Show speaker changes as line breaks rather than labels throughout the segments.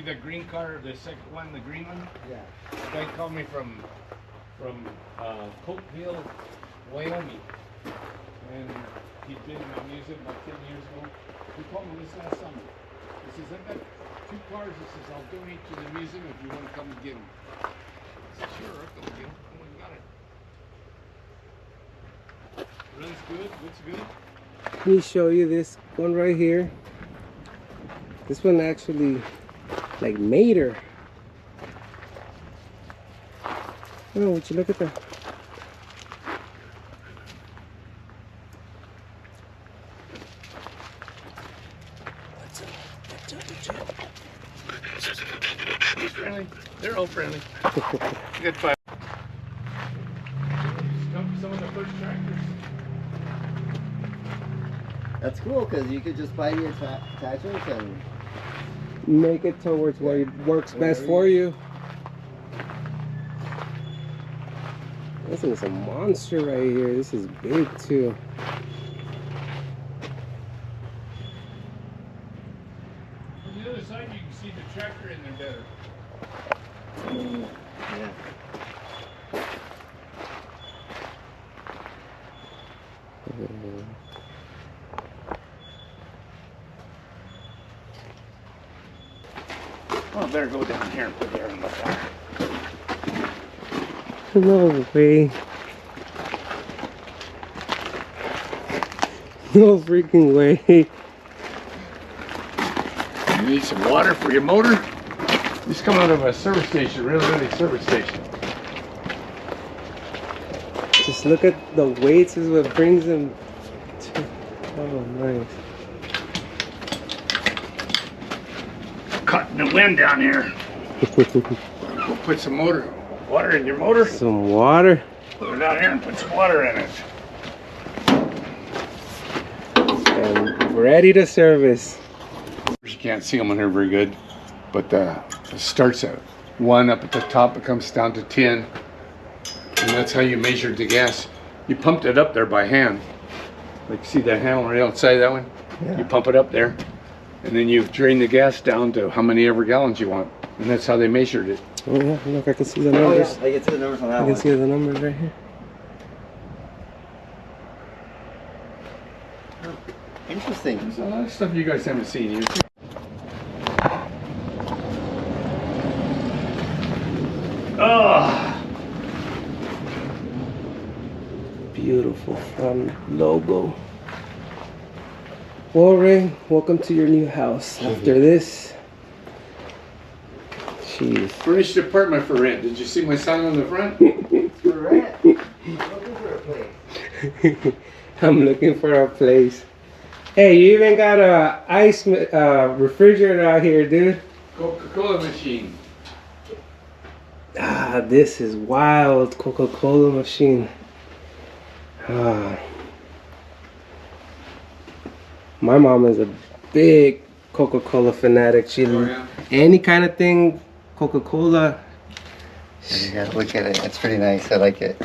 the green car, the second one, the green one?
Yeah.
The guy called me from Cokeville, Wyoming. And he'd been in my museum about 10 years ago. He called me this last summer. He says, I've got 2 cars. He says, I'll donate to the museum if you want to come and get them. I said, sure, I'll come and get them. I went and got it. Runs good, looks good.
Let me show you this one right here. This one actually like made her. Oh, would you look at that?
He's friendly. They're all friendly. Good fight. Some of the first tractors.
That's cool because you could just buy the attachments and
Make it towards where it works best for you. This is a monster right here. This is big too.
From the other side, you can see the tractor in there better.
yeah.
Oh, I better go down here and put the air in the car.
No way. No freaking way.
You need some water for your motor? These come out of a service station, really service station.
Just look at the weights is what brings them to, oh nice.
Caught in the wind down here. We'll put some water in your motor.
Some water.
Put it down here and put some water in it.
And ready to service.
You can't see them on here very good, but it starts at 1 up at the top, it comes down to 10. And that's how you measured the gas. You pumped it up there by hand. Like, see that handle right outside that one?
Yeah.
You pump it up there, and then you drain the gas down to how many ever gallons you want. And that's how they measured it.
Oh yeah, look, I can see the numbers.
Oh, yeah. I can see the numbers on that
I
one.
can see the numbers right here.
Interesting.
There's a lot of stuff you guys haven't seen here. Oh!
Beautiful front logo. Well, Ray, welcome to your new house. After this, jeez.
Furnished apartment for rent. Did you see my sign on the front?
For rent. I'm looking for a place.
I'm looking for a place. Hey, you even got a ice refrigerator out here, dude.
Coca-Cola machine.
Ah, this is wild. Coca-Cola machine. Ah. My mom is a big Coca-Cola fanatic. She any kind of thing Coca-Cola.
Yeah, look at it. It's pretty nice. I like it.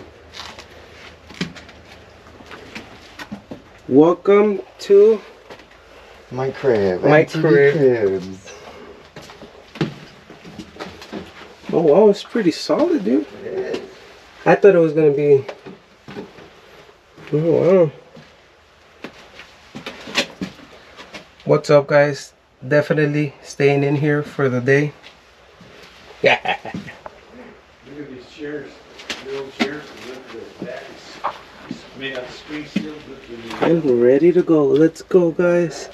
Welcome to
My crib.
My
MTV
crib.
Cribs.
Oh wow, it's pretty solid, dude.
It is.
I thought it was gonna be. Oh wow. What's up, guys? Definitely staying in here for the day.
Look at these chairs, little chairs. Look at the back. It's made out of spring steel.
I'm ready to go. Let's go, guys.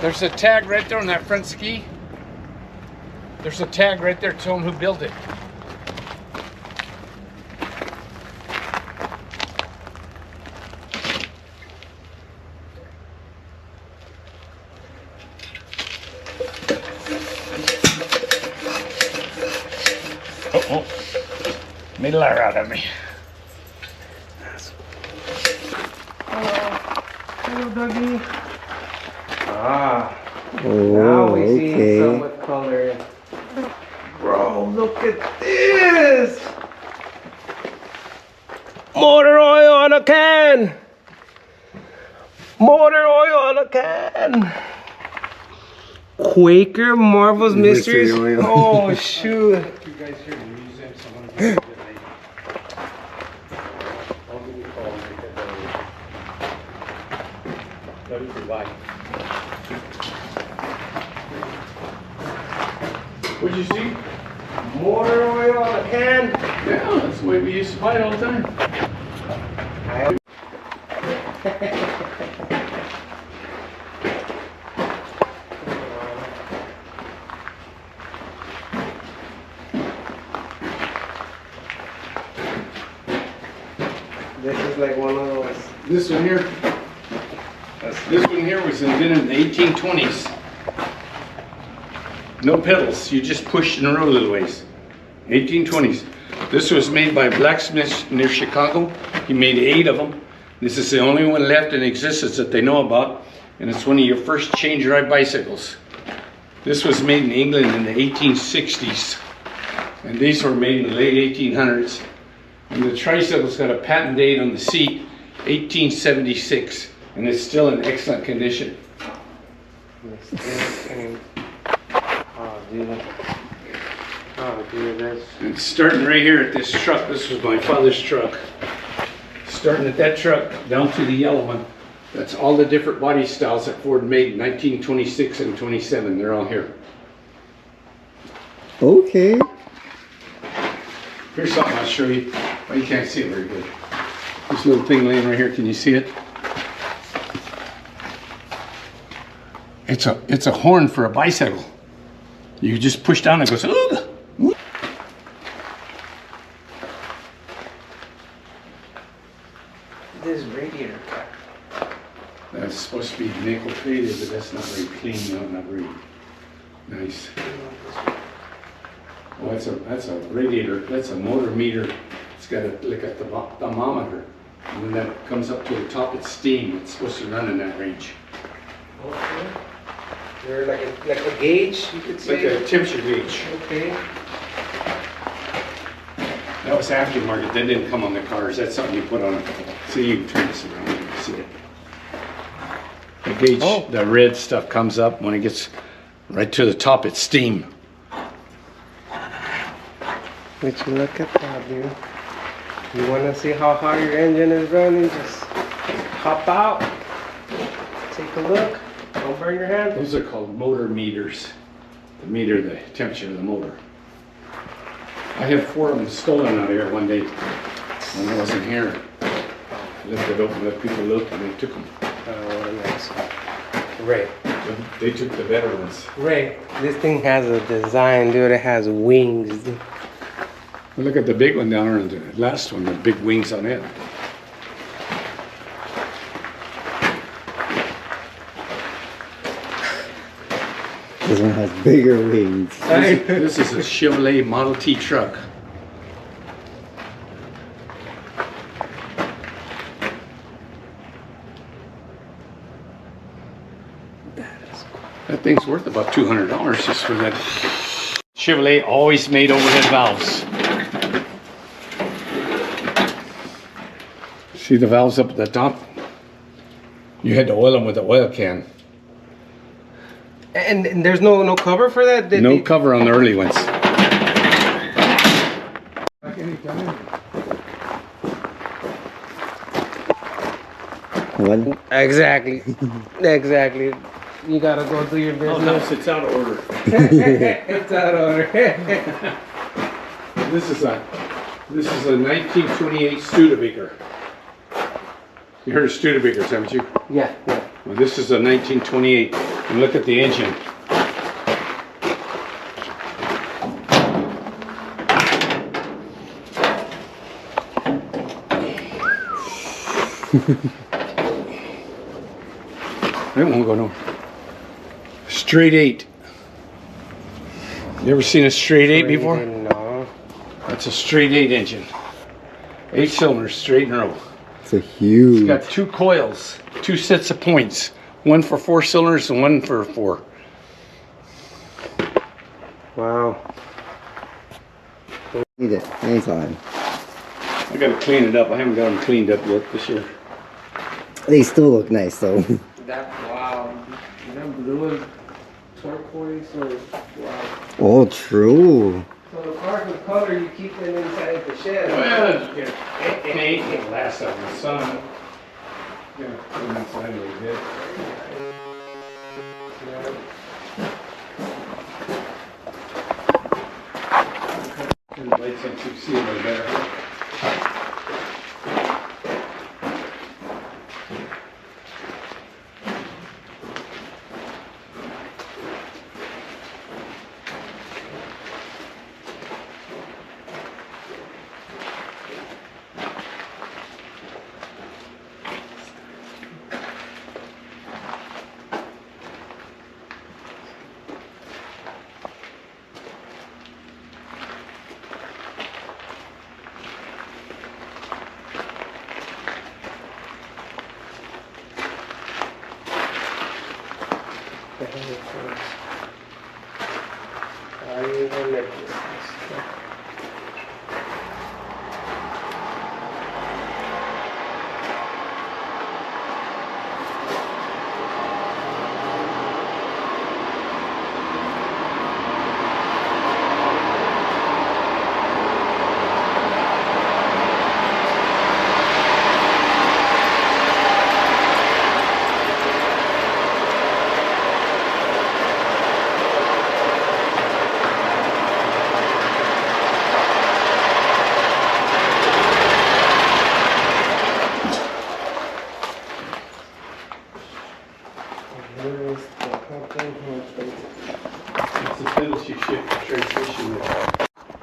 There's a tag right there on that front ski. There's a tag right there telling who built it. Oh, made a liar out of me.
Hello. little doggy. Ah,
Oh,
now we see
okay.
some with color. Bro, look at this! Motor oil on a can! Motor oil on a can! Quaker Marvel's Mysteries?
Mystery oil.
Oh, shoot.
You guys here in the museum, someone will get it later. I'll give you a call and get that ready for life. What'd you see?
Motor oil on a can?
Yeah, that's the way we used to buy it all the time.
This is like one of those.
This one here. This one here was invented in the 1820s. No pedals, you just push and roll a little ways. 1820s. This was made by a blacksmith near Chicago. He made 8 of them. This is the only one left in existence that they know about, and it's one of your first change ride bicycles. This was made in England in the 1860s, and these were made in the late 1800s. And the tricycle's got a patent date on the seat, 1876, and it's still in excellent condition.
Oh, dude. Oh, dude, that's...
And starting right here at this truck, this was my father's truck. Starting at that truck down to the yellow one. That's all the different body styles that Ford made in 1926 and 27. They're all here.
Okay.
Here's something I'll show you. Oh, you can't see it very good. This little thing laying right here, can you see it? It's a horn for a bicycle. You just push down and it goes, ugh.
This radiator.
That's supposed to be nickel plated, but that's not very clean, no, not very nice. Oh, that's a radiator. That's a motor meter. It's got like a thermometer, and when that comes up to the top, it's steam. It's supposed to run in that range.
Okay. They're like a gauge, you could
It's like
say.
a temperature gauge.
Okay.
That was aftermarket. That didn't come on the cars. That's something you put on it. See, you can turn this around. You can see it. The gauge, the red stuff comes up. When it gets right to the top, it's steam.
Would you look at that, dude? You want to see how hard your engine is running? Just hop out, take a look, don't burn your hand.
Those are called motor meters. To meter the temperature of the motor. I had 4 of them stolen out of here one day when I wasn't here. I left it open, let people look, and they took them.
Oh, what a mess. Ray.
They took the better ones.
Ray, this thing has a design, dude. It has wings, dude.
Well, look at the big one down there, and the last one, the big wings on it.
This one has bigger wings.
This is a Chevrolet Model T truck. That thing's worth about $200 just for that. Chevrolet always made overhead valves. See the valves up at the top? You had to oil them with an oil can.
And there's no cover for that?
No cover on the early ones.
One.
Exactly. Exactly. You gotta go do your business.
It's out of order.
It's out of order.
This is a 1928 Studebaker. You heard of Studebakers, haven't you?
Yeah, yeah.
Well, this is a 1928. And look at the engine. It won't go nowhere. Straight 8. You ever seen a straight 8 before?
No.
That's a straight 8 engine. 8 cylinders, straight and row.
It's a huge.
It's got 2 coils, 2 sets of points. One for 4 cylinders and one for 4.
Wow.
Need it anytime.
I gotta clean it up. I haven't got them cleaned up yet this year.
They still look nice though.
That, wow. Is that blue and turquoise or wow?
Oh, true.
So the cars with color, you keep them inside the shed.
Well, it ain't last out in the sun. Yeah, put them inside a little bit. Turn the lights on so you can see a little better.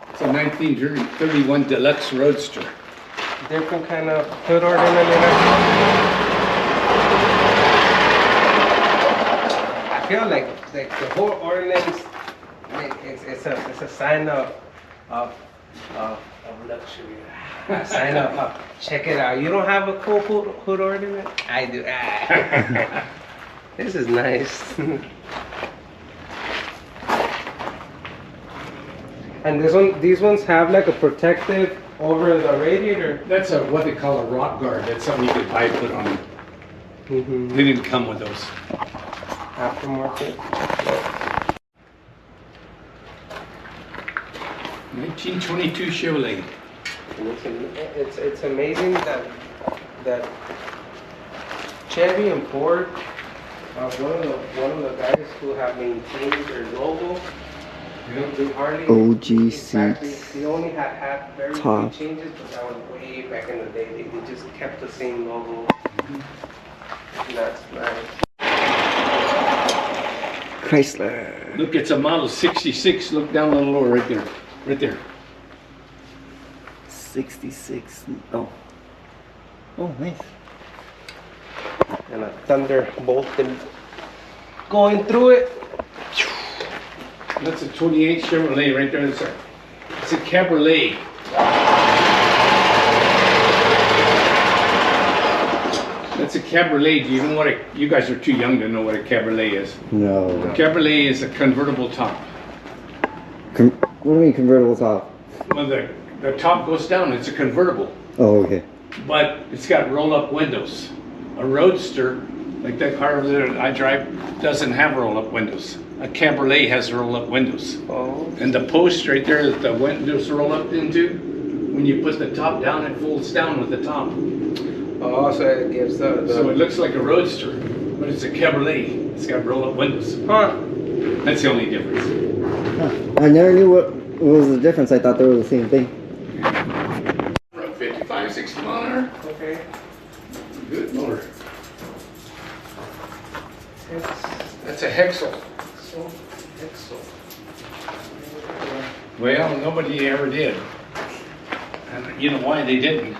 It's a 1931 Deluxe roadster.
Different kind of hood ornament. I feel like the whole ordinance, it's a sign of luxury. A sign of check it out. You don't have a cool hood ornament? I do. This is nice. And these ones have like a protective over the radiator.
That's what they call a rock guard. That's something you could buy put on them.
Mm-hmm.
They didn't come with those.
Aftermarket.
1922 Chevrolet.
And it's amazing that Chevy and Ford are one of the guys who have maintained their logo. Do Harley.
OG
In fact,
seats.
they only had very
Top.
few changes, but that was way back in the day. They just kept the same logo. That's nice.
Chrysler.
Look, it's a model 66. Look down a little lower right there. Right there.
66. Oh. Oh, nice.
And a thunderbolt going through it.
That's a 28 Chevrolet right there. It's a cabriolet. That's a cabriolet. Do you know what you guys are too young to know what a cabriolet is.
No.
A cabriolet is a convertible top.
What do you mean convertible top?
When the top goes down, it's a convertible.
Oh, okay.
But it's got roll-up windows. A roadster, like that car over there that I drive, doesn't have roll-up windows. A cabriolet has roll-up windows.
Oh.
And the post right there that the windows roll up into, when you put the top down, it folds down with the top.
Oh, so it gives the
So it looks like a roadster, but it's a cabriolet. It's got roll-up windows.
Huh.
That's the only difference.
Huh. I never knew what was the difference. I thought they were the same thing.
Around 55, 60 mile an hour.
Okay.
Good motor.
It's
That's a Hexel.
so excellent.
Well, nobody ever did. And you know why they didn't?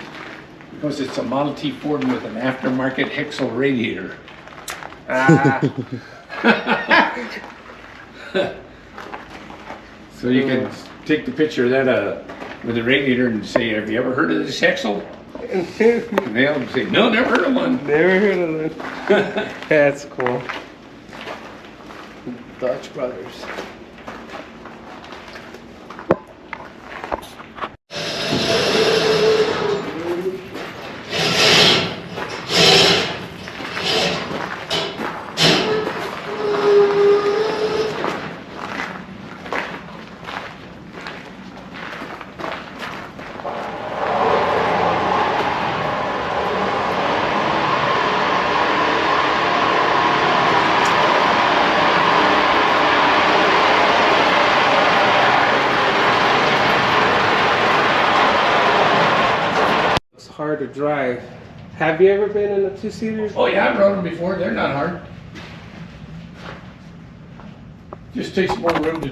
Because it's a Model T Ford with an aftermarket Hexel radiator.
Ah.
So you can take the picture of that with the radiator and say, have you ever heard of this Hexel? And they all say, no, never heard of one.
Never heard of one. That's cool. Dutch Brothers. Hard to drive. Have you ever been in a two-seater?
Oh yeah, I've rode them before. They're not hard. Just takes more room to